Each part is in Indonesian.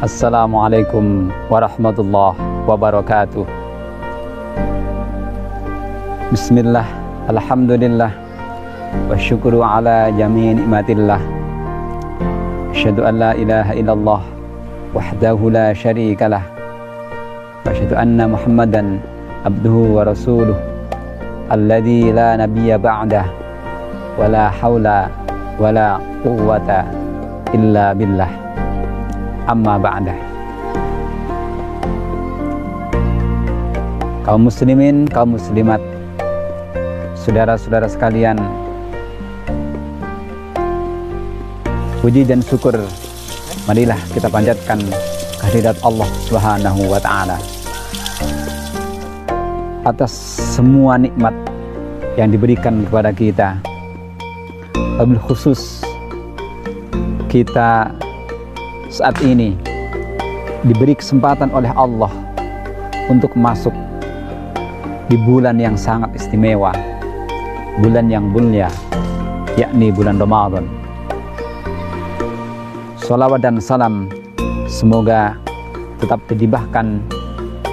Assalamualaikum warahmatullahi wabarakatuh. Bismillah, alhamdulillah, wa syukru ala jami' nikmatillah. Asyhadu an la ilaha illallah wahdahu la syarikalah. Wa asyhadu anna Muhammadan abduhu wa rasuluh alladzi la nabiyya ba'dah wa la haula wa la quwwata illa billah. Amma ba'dah. Kaum muslimin, kaum muslimat, saudara-saudara sekalian, puji dan syukur marilah kita panjatkan kehadirat Allah Subhanahu wa ta'ala atas semua nikmat yang diberikan kepada kita. Wabil khusus kita saat ini diberi kesempatan oleh Allah untuk masuk di bulan yang sangat istimewa, bulan yang mulia, yakni bulan Ramadan. Salawat dan salam semoga tetap dilimpahkan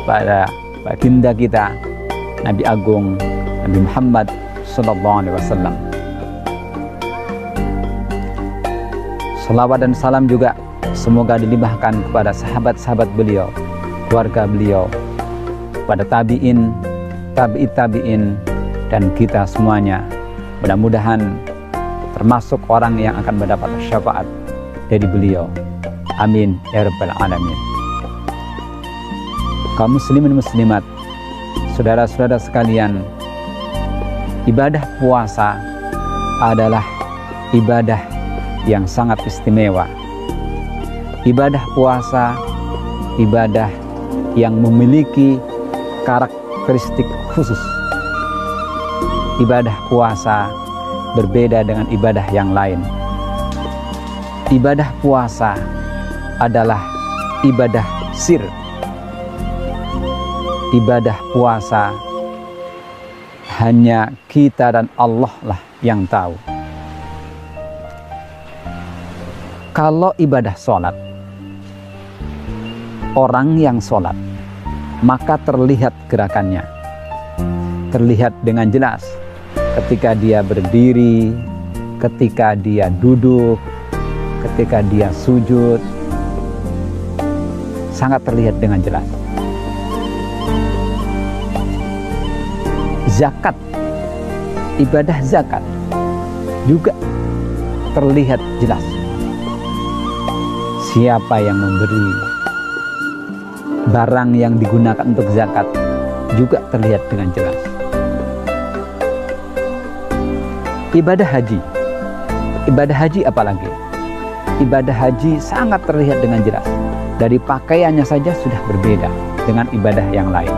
pada baginda kita Nabi Agung Nabi Muhammad sallallahu alaihi wasallam. Salawat dan salam juga semoga dilimpahkan kepada sahabat-sahabat beliau, keluarga beliau, pada tabi'in, tabi'in, dan kita semuanya. Mudah-mudahan termasuk orang yang akan mendapat syafaat dari beliau. Amin ya rabbal alamin. Kaum muslimin muslimat, saudara-saudara sekalian, ibadah puasa adalah ibadah yang sangat istimewa. Ibadah puasa, ibadah yang memiliki karakteristik khusus. Ibadah puasa berbeda dengan ibadah yang lain. Ibadah puasa adalah ibadah sir. Ibadah puasa hanya kita dan Allah lah yang tahu. Kalau ibadah sholat, orang yang sholat, maka terlihat gerakannya, terlihat dengan jelas ketika dia berdiri, ketika dia duduk, ketika dia sujud, sangat terlihat dengan jelas. Zakat, ibadah zakat juga terlihat jelas. Siapa yang memberi, barang yang digunakan untuk zakat juga terlihat dengan jelas. Ibadah haji apalagi? Ibadah haji sangat terlihat dengan jelas. Dari pakaiannya saja sudah berbeda dengan ibadah yang lain.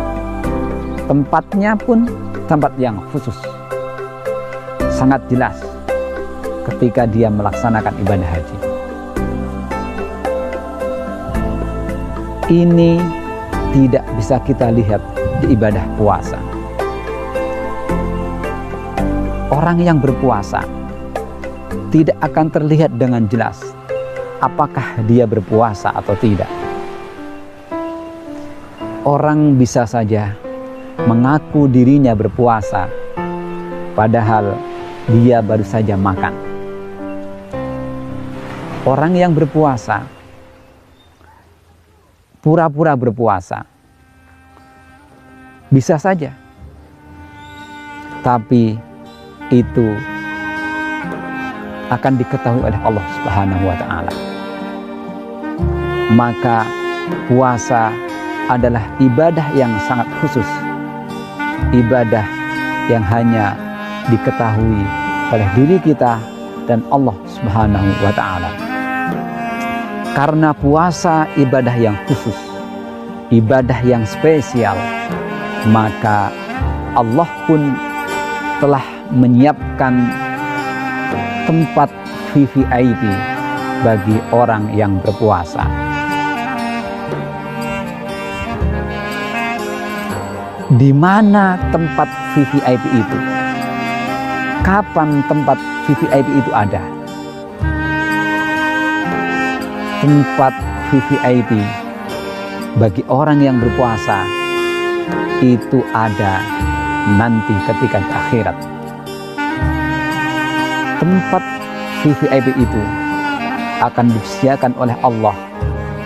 Tempatnya pun tempat yang khusus. Sangat jelas ketika dia melaksanakan ibadah haji. Ini tidak bisa kita lihat di ibadah puasa. Orang yang berpuasa tidak akan terlihat dengan jelas apakah dia berpuasa atau tidak. Orang bisa saja mengaku dirinya berpuasa, padahal dia baru saja makan. Orang yang berpuasa pura-pura berpuasa bisa saja, tapi itu akan diketahui oleh Allah Subhanahu wa ta'ala. Maka puasa adalah ibadah yang sangat khusus, ibadah yang hanya diketahui oleh diri kita dan Allah Subhanahu wa ta'ala. Karena puasa ibadah yang khusus, ibadah yang spesial, maka Allah pun telah menyiapkan tempat VVIP bagi orang yang berpuasa. Di mana tempat VVIP itu? Kapan tempat VVIP itu ada? Tempat VVIP bagi orang yang berpuasa itu ada nanti ketika di akhirat. Tempat VVIP itu akan disediakan oleh Allah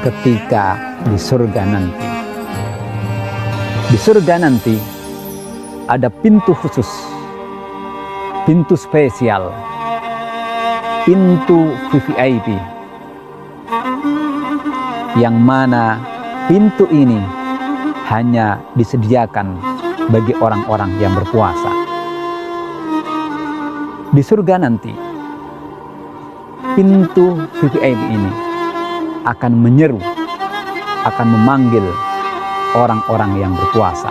ketika di surga nanti. Di surga nanti ada pintu khusus, pintu spesial, pintu VVIP, yang mana pintu ini hanya disediakan bagi orang-orang yang berpuasa. Di surga nanti, pintu VVIP ini akan menyeru, akan memanggil orang-orang yang berpuasa.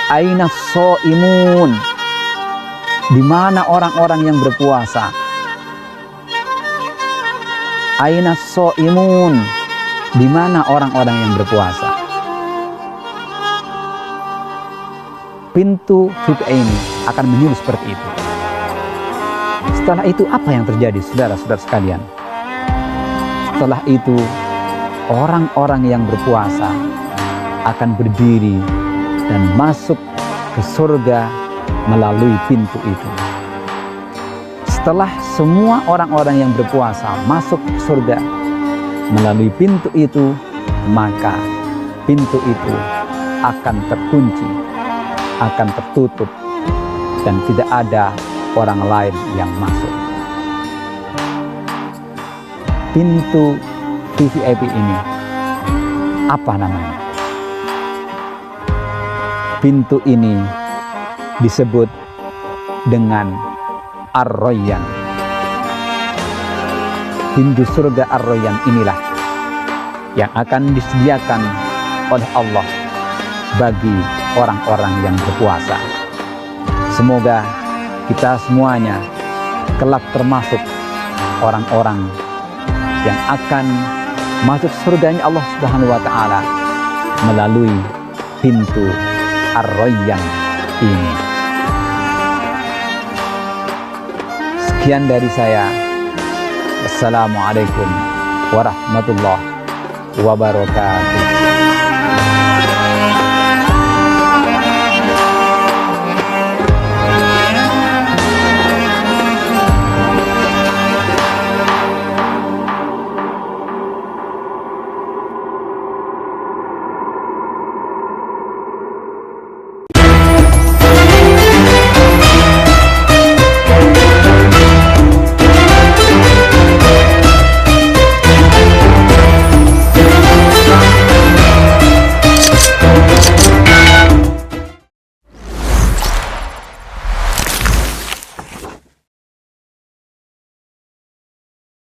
Aina sho'imun, di mana orang-orang yang berpuasa? Aina sho'imun, di mana orang-orang yang berpuasa? Pintu VVIP ini akan menyeru seperti itu. Setelah itu apa yang terjadi, saudara-saudara sekalian? Setelah itu orang-orang yang berpuasa akan berdiri dan masuk ke surga melalui pintu itu. Setelah semua orang-orang yang berpuasa masuk ke surga melalui pintu itu, maka pintu itu akan terkunci, akan tertutup, dan tidak ada orang lain yang masuk. Pintu VVIP ini apa namanya? Pintu ini disebut dengan Ar-Rayyan. Pintu surga Ar-Rayyan inilah yang akan disediakan oleh Allah bagi orang-orang yang berpuasa. Semoga kita semuanya kelak termasuk orang-orang yang akan masuk surganya Allah Subhanahu wa Ta'ala melalui pintu Ar-Rayyan ini. Sekian dari saya. Assalamualaikum warahmatullahi wabarakatuh.